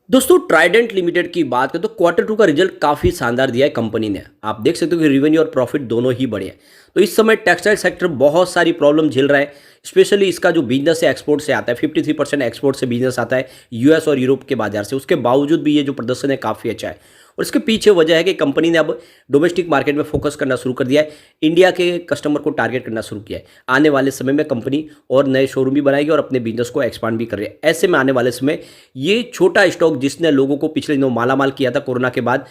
दोस्तों Trident limited की बात करें तो क्वार्टर टू का रिजल्ट काफ़ी शानदार दिया है कंपनी ने। आप देख सकते हो कि रेवेन्यू और प्रॉफिट दोनों ही बढ़े हैं। तो इस समय टेक्सटाइल सेक्टर बहुत सारी प्रॉब्लम झेल रहा है। स्पेशली इसका जो बिजनेस है एक्सपोर्ट से आता है, 53% एक्सपोर्ट से बिजनेस आता है यूएस और यूरोप के बाजार से। उसके बावजूद भी ये जो प्रदर्शन है काफ़ी अच्छा है और इसके पीछे वजह है कि कंपनी ने अब डोमेस्टिक मार्केट में फोकस करना शुरू कर दिया है। इंडिया के कस्टमर को टारगेट करना शुरू किया है। आने वाले समय में कंपनी और नए शोरूम भी बनाएगी और अपने बिजनेस को एक्सपांड भी कर रही है। ऐसे में आने वाले समय ये छोटा स्टॉक जिसने लोगों को पिछले दिनों मालामाल किया था कोरोना के बाद,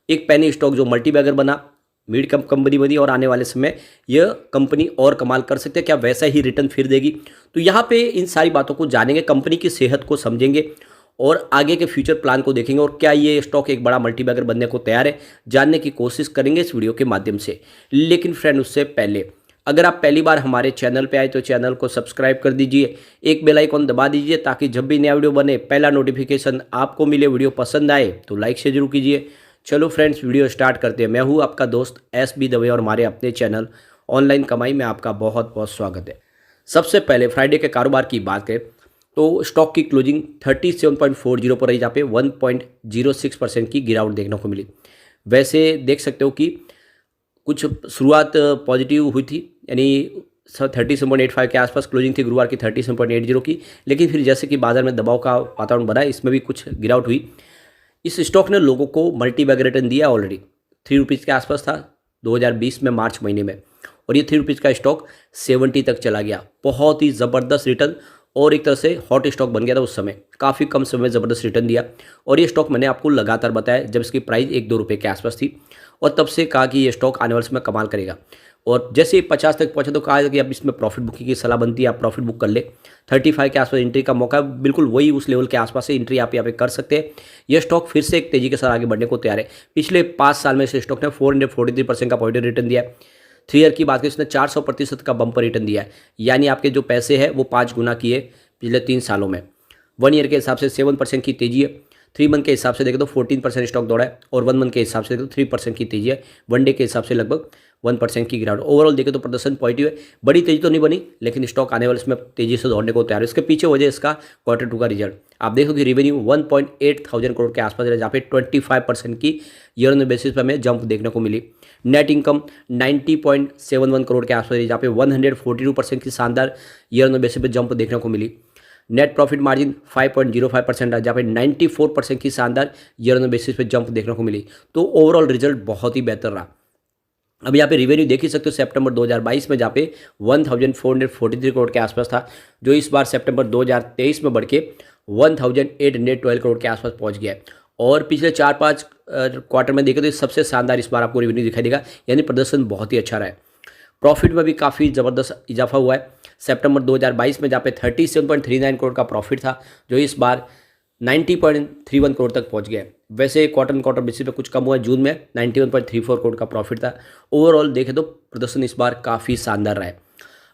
एक पेनी स्टॉक जो मल्टीबैगर बना, मिड कम कंपनी बनी और आने वाले समय यह कंपनी और कमाल कर सकती है। क्या वैसा ही रिटर्न फिर देगी? तो यहाँ पे इन सारी बातों को जानेंगे, कंपनी की सेहत को समझेंगे और आगे के फ्यूचर प्लान को देखेंगे और क्या ये स्टॉक एक बड़ा मल्टीबैगर बनने को तैयार है, जानने की कोशिश करेंगे इस वीडियो के माध्यम से। लेकिन फ्रेंड उससे पहले अगर आप पहली बार हमारे चैनल पे आए तो चैनल को सब्सक्राइब कर दीजिए, एक बेल आइकॉन दबा दीजिए ताकि जब भी नया वीडियो बने पहला नोटिफिकेशन आपको मिले। वीडियो पसंद आए तो लाइक से जरूर कीजिए। चलो फ्रेंड्स वीडियो स्टार्ट करते हैं। मैं हूँ आपका दोस्त SB दवे और हमारे अपने चैनल ऑनलाइन कमाई में आपका बहुत बहुत स्वागत है। सबसे पहले फ्राइडे के कारोबार की बात करें तो स्टॉक की क्लोजिंग 37.40 पर रही, जहाँ पे 1.06% की गिरावट देखने को मिली। वैसे देख सकते हो कि कुछ शुरुआत पॉजिटिव हुई थी, यानी 37.85 के आसपास क्लोजिंग थी गुरुवार की 37.80 की, लेकिन फिर जैसे कि बाजार में दबाव का वातावरण बना, इसमें भी कुछ गिरावट हुई। इस स्टॉक ने लोगों को मल्टीबैग रिटर्न दिया ऑलरेडी। ₹3 के आसपास था 2020 में मार्च महीने में, और ये ₹3 का स्टॉक 70 तक चला गया। बहुत ही ज़बरदस्त रिटर्न और एक तरह से हॉट स्टॉक बन गया था उस समय। काफ़ी कम समय में ज़बरदस्त रिटर्न दिया और ये स्टॉक मैंने आपको लगातार बताया जब इसकी प्राइस ₹1-2 के आसपास थी, और तब से कहा कि ये स्टॉक आने वाले समय कमाल करेगा। और जैसे ही 50 तक पहुंचा तो कहा कि अब इसमें प्रॉफिट बुकिंग की सलाह बनती है, आप प्रॉफिट बुक कर ले। 35 के आसपास एंट्री का मौका, बिल्कुल वही उस लेवल के आसपास से एंट्री आप यहाँ पे कर सकते हैं। यह स्टॉक फिर से एक तेजी के साथ आगे बढ़ने को तैयार है। पिछले 5 साल में इस स्टॉक ने 443% का पॉजिटिव रिटर्न दिया है। 3 ईयर की बात करें इसने 400% का बम्पर रिटर्न दिया है, यानी आपके जो पैसे हैं वो 5 गुना किए पिछले 3 सालों में। 1 ईयर के हिसाब से 7% की तेजी है। 3 मंथ के हिसाब से देखें तो 14% स्टॉक दौड़ा है, और 1 मंथ के हिसाब से देखें तो 3% की तेजी है। 1 डे के हिसाब से लगभग 1% की गिरावट। ओवरऑल देखें तो प्रदर्शन पॉजिटिव है। बड़ी तेजी तो नहीं बनी, लेकिन स्टॉक आने वाले इसमें तेजी से दौड़ने को तैयार है। इसके पीछे वजह इसका क्वार्टर टू का रिजल्ट। आप देखो कि रेवेन्यू 1.8 थाउजेंड करोड़ के आसपास है, जहाँ पे 25% की ईयर ऑन बेसिस पर हमें जंप देखने को मिली। नेट इनकम 90.71 करोड़ के आसपास है, जहाँ पे 142% की शानदार ईयर ऑन बेसिस पर जंप देखने को मिली। नेट प्रॉफिट मार्जिन 5.05% है, जहाँ पे 94% की शानदार ईयर ऑन बेसिस पे जंप देखने को मिली। तो ओवरऑल रिजल्ट बहुत ही बेहतर रहा। अब यहाँ पे रिवेन्यू देख ही सकते हो सितंबर 2022 में, जहाँ पे 1443 करोड़ के आसपास था, जो इस बार सितंबर 2023 में बढ़ के 1812 करोड़ के आसपास पहुँच गया है। और पिछले 4-5 क्वार्टर में देखें तो सबसे शानदार इस बार आपको रिवेन्यू दिखाई देगा, यानी प्रदर्शन बहुत ही अच्छा रहा है। प्रॉफिट में भी काफ़ी ज़बरदस्त इजाफा हुआ है। सितंबर 2022 में जहाँ पे 37.39 करोड़ का प्रॉफिट था, जो इस बार 90.31 करोड़ तक पहुंच गया। वैसे क्वार्टर बेसिस पे कुछ कम हुआ है। जून में 91.34 करोड़ का प्रॉफिट था। ओवरऑल देखें तो प्रदर्शन इस बार काफ़ी शानदार रहा है।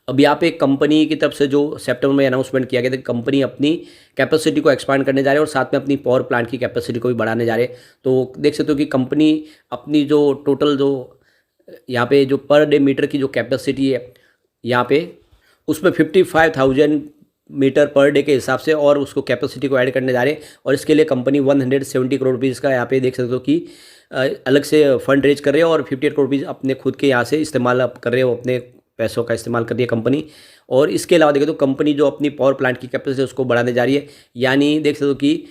अब यहाँ पे कंपनी की तरफ से जो सितंबर में अनाउंसमेंट किया गया था, कंपनी अपनी कैपेसिटी को एक्सपांड करने जा रही है और साथ में अपनी पावर प्लांट की कैपेसिटी को भी बढ़ाने जा रहे हैं। तो देख सकते हो कि कंपनी अपनी जो टोटल जो यहाँ पे जो पर डे मीटर की जो कैपेसिटी है यहाँ पे, उसमें 55,000 मीटर पर डे के हिसाब से और उसको कैपेसिटी को ऐड करने जा रहे हैं। और इसके लिए कंपनी 170 करोड़ रुपीज़ का यहाँ पे देख सकते हो कि अलग से फंड रेज कर रहे हो और 58 करोड़ रुपीज़ अपने खुद के यहाँ से इस्तेमाल आप कर रहे हो, अपने पैसों का इस्तेमाल कर रही है कंपनी। और इसके अलावा देखें तो कंपनी जो अपनी पावर प्लांट की कैपेसिटी उसको बढ़ाने जा रही है, यानी देख सकते हो कि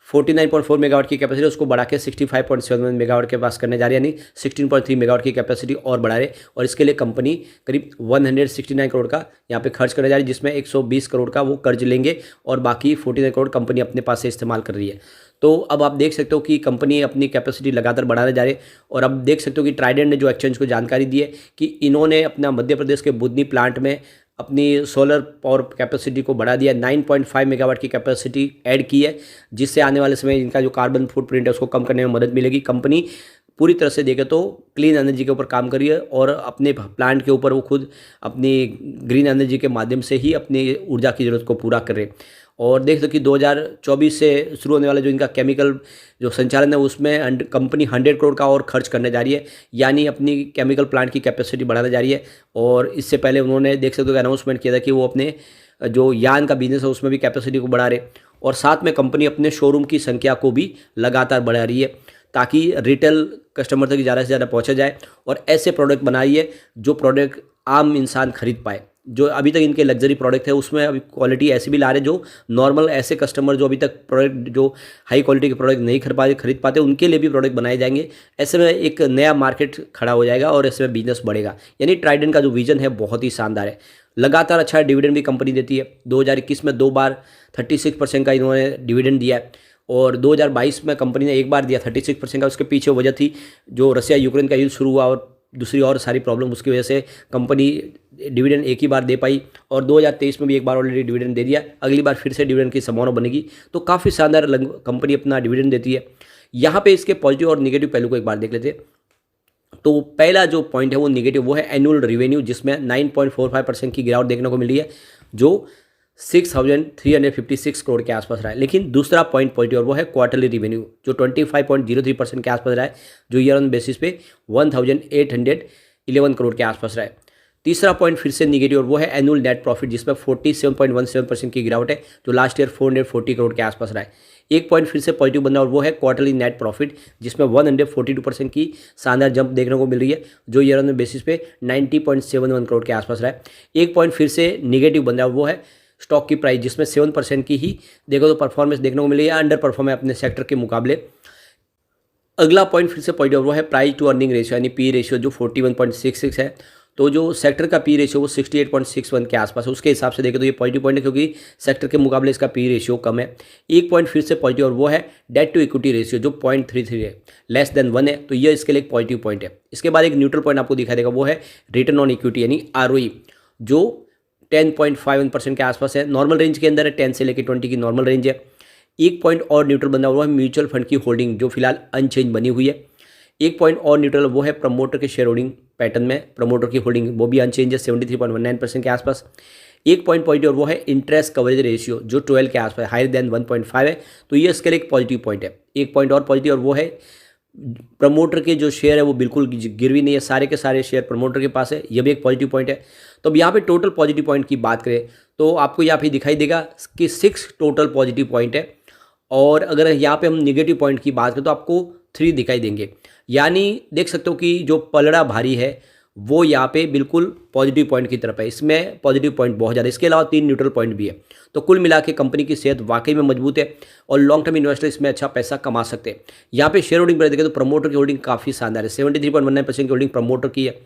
49.4 मेगावाट की कैपेसिटी उसको बढ़ा के 65.7 मेगावाट के पास करने जा रही है, यानी 16.3 मेगावाट की कैपेसिटी और बढ़ा रहे। और इसके लिए कंपनी करीब 169 करोड़ का यहाँ पे खर्च करने जा रही है, जिसमें 120 करोड़ का वो कर्ज लेंगे और बाकी 49 करोड़ कंपनी अपने पास से इस्तेमाल कर रही है। तो अब आप देख सकते हो कि कंपनी अपनी कैपेसिटी लगातार बढ़ाने जा रही है। और अब देख सकते हो कि ट्राइडेंट ने जो एक्सचेंज को जानकारी दी है कि इन्होंने अपना मध्य प्रदेश के बुधनी प्लांट में अपनी सोलर पावर कैपेसिटी को बढ़ा दिया। 9.5 मेगावाट की कैपेसिटी ऐड की है, जिससे आने वाले समय इनका जो कार्बन फुटप्रिंट है उसको कम करने में मदद मिलेगी। कंपनी पूरी तरह से देखें तो क्लीन एनर्जी के ऊपर काम कर रही है और अपने प्लांट के ऊपर वो खुद अपनी ग्रीन एनर्जी के माध्यम से ही अपनी ऊर्जा की ज़रूरत को पूरा कर रहे हैं। और देख सकते कि 2024 से शुरू होने वाला जो इनका केमिकल जो संचालन है उसमें कंपनी 100 करोड़ का और खर्च करने जा रही है, यानी अपनी केमिकल प्लांट की कैपेसिटी बढ़ाने जा रही है। और इससे पहले उन्होंने देख सकते हो कि अनाउंसमेंट किया था कि वो अपने जो यान का बिजनेस है उसमें भी कैपेसिटी को बढ़ा रहे। और साथ में कंपनी अपने शोरूम की संख्या को भी लगातार बढ़ा रही है ताकि रिटेल कस्टमर तक ज़्यादा से ज़्यादा पहुँचा जाए और ऐसे प्रोडक्ट बनाई है जो प्रोडक्ट आम इंसान खरीद पाए। जो अभी तक इनके लग्जरी प्रोडक्ट है उसमें अभी क्वालिटी ऐसी भी ला रहे जो नॉर्मल ऐसे कस्टमर जो अभी तक प्रोडक्ट जो हाई क्वालिटी के प्रोडक्ट नहीं खरीद पाते उनके लिए भी प्रोडक्ट बनाए जाएंगे। ऐसे में एक नया मार्केट खड़ा हो जाएगा और ऐसे में बिजनेस बढ़ेगा। यानी ट्राइडेंट का जो विजन है बहुत ही शानदार है। लगातार अच्छा डिविडेंड भी कंपनी देती है। 2021 में 2 बार 36% का इन्होंने डिविडेंड दिया है और 2022 में कंपनी ने एक बार दिया 36% का। उसके पीछे वजह थी जो रसिया यूक्रेन का युद्ध शुरू हुआ और दूसरी और सारी प्रॉब्लम, उसकी वजह से कंपनी डिविडेंड एक ही बार दे पाई और 2023 में भी एक बार ऑलरेडी डिविडेंड दे दिया। अगली बार फिर से डिविडेंड की संभावना बनेगी। तो काफ़ी शानदार कंपनी अपना डिविडेंड देती है। यहाँ पे इसके पॉजिटिव और निगेटिव पहलू को एक बार देख लेते हैं। तो पहला जो पॉइंट है वो निगेटिव, वो है एनुअल रेवेन्यू जिसमें 9.45% की गिरावट देखने को मिली है जो 6,356 करोड़ के आसपास रहा है। लेकिन दूसरा पॉइंट पॉजिटिव और वो है क्वार्टरली रेवेन्यू जो 25.03% के आसपास रहा है जो ईयर ऑन बेसिस पे 1,811 करोड़ के आसपास रहा है। तीसरा पॉइंट फिर से निगेटिव और वो है एनुअल नेट प्रॉफिट जिसमें 47.17% की गिरावट है जो लास्ट ईयर 440 करोड़ के आसपास रहा है। एक पॉइंट फिर से पॉजिटिव बन रहा है और वो है क्वार्टरली नेट प्रॉफिट जिसमें 142% की शानदार जंप देखने को मिल रही है जो ईयर ऑन बेसिस पे 90.71 करोड़ के आसपास रहा है। एक पॉइंट फिर से निगेटिव बन रहा है और वो है स्टॉक की प्राइस जिसमें 7% की ही देखो तो परफॉर्मेंस देखने को मिली है, अंडर परफॉर्म है अपने सेक्टर के मुकाबले। अगला पॉइंट फिर से पॉजिटिव वो है प्राइस टू अर्निंग रेशियो यानी पी रेशियो जो 41.66 है। तो जो सेक्टर का पी रेशियो वो 68.61 के आसपास है। उसके हिसाब से देखें तो ये पॉजिटिव पॉइंट है क्योंकि सेक्टर के मुकाबले इसका पी रेशियो कम है। एक पॉइंट फिर से पॉजिटिव और वो है डेट टू इक्विटी रेशियो जो 0.33 है, लेस देन 1 है। तो ये इसके लिए एक पॉजिटिव पॉइंट है। इसके बाद एक न्यूट्रल पॉइंट आपको दिखाई देगा वो है रिटर्न ऑन इक्विटी यानी ROE जो 10.51% के आसपास है। नॉर्मल रेंज के अंदर है, 10 से लेकर 20 की नॉर्मल रेंज है। एक पॉइंट और न्यूट्रल बना हुआ है म्यूचुअल फंड की होल्डिंग जो फिलहाल अनचेंज बनी हुई है। एक पॉइंट और न्यूट्रल वो है प्रमोटर के शेयर होल्डिंग पैटर्न में, प्रमोटर की होल्डिंग वो भी अनचेंज है 73.19% के आसपास। एक पॉइंट पॉजिटिव और वो है इंटरेस्ट कवरेज रेशियो जो 12 के आसपास, हायर देन 1.5 है। तो ये इसके लिए एक पॉजिटिव पॉइंट है। एक पॉइंट और पॉजिटिव और वो है प्रमोटर के जो शेयर है वो बिल्कुल गिरवी नहीं है, सारे के सारे शेयर प्रमोटर के पास है। ये भी एक पॉजिटिव पॉइंट है। तो अब यहाँ पे टोटल पॉजिटिव पॉइंट की बात करें तो आपको यहाँ पे दिखाई देगा कि 6 टोटल पॉजिटिव पॉइंट है और अगर यहाँ पे हम निगेटिव पॉइंट की बात करें तो आपको 3 दिखाई देंगे। यानी देख सकते हो कि जो पलड़ा भारी है वो यहाँ पे बिल्कुल पॉजिटिव पॉइंट की तरफ है। इसमें पॉजिटिव पॉइंट बहुत ज़्यादा, इसके अलावा 3 न्यूट्रल पॉइंट भी है। तो कुल मिला के कंपनी की सेहत वाकई में मजबूत है और लॉन्ग टर्म इन्वेस्टर इसमें अच्छा पैसा कमा सकते हैं। यहाँ पे शेयर होल्डिंग पर देखें तो प्रमोटर की होल्डिंग काफ़ी शानदार है, 73.19% की होल्डिंग प्रमोटर की है।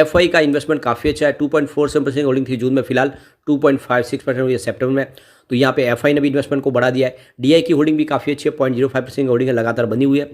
FI का इन्वेस्टमेंट काफ़ी अच्छा है, 2.47% होल्डिंग थी जून में, फिलहाल 2.56% हुई है सितंबर में। तो यहाँ पे FI ने भी इन्वेस्टमेंट को बढ़ा दिया है। DI की होल्डिंग भी काफ़ी अच्छी है, 0.05% की होल्डिंग लगातार बनी हुई है।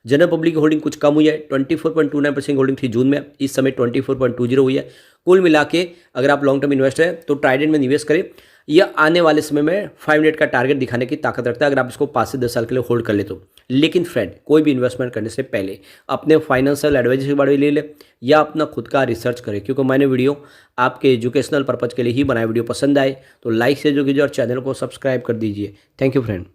जनरल पब्लिक की होल्डिंग कुछ कम हुई है, 24.29% होल्डिंग थी जून में, इस समय 24.20 हुई है। कुल मिला के अगर आप लॉन्ग टर्म इन्वेस्टर हैं तो ट्राइडेंट में निवेश करें। यह आने वाले समय में 5 मिनट का टारगेट दिखाने की ताकत रखता है अगर आप इसको 5 से 10 साल के लिए होल्ड कर ले तो। लेकिन फ्रेंड, कोई भी इन्वेस्टमेंट करने से पहले अपने फाइनेंशियल एडवाइजर के बारे में ले ले या अपना खुद का रिसर्च करें, क्योंकि मैंने वीडियो आपके एजुकेशनल पर्पज़ के लिए ही बनाया। वीडियो पसंद आए तो लाइक से जो कीजिए और चैनल को सब्सक्राइब कर दीजिए। Thank you friend.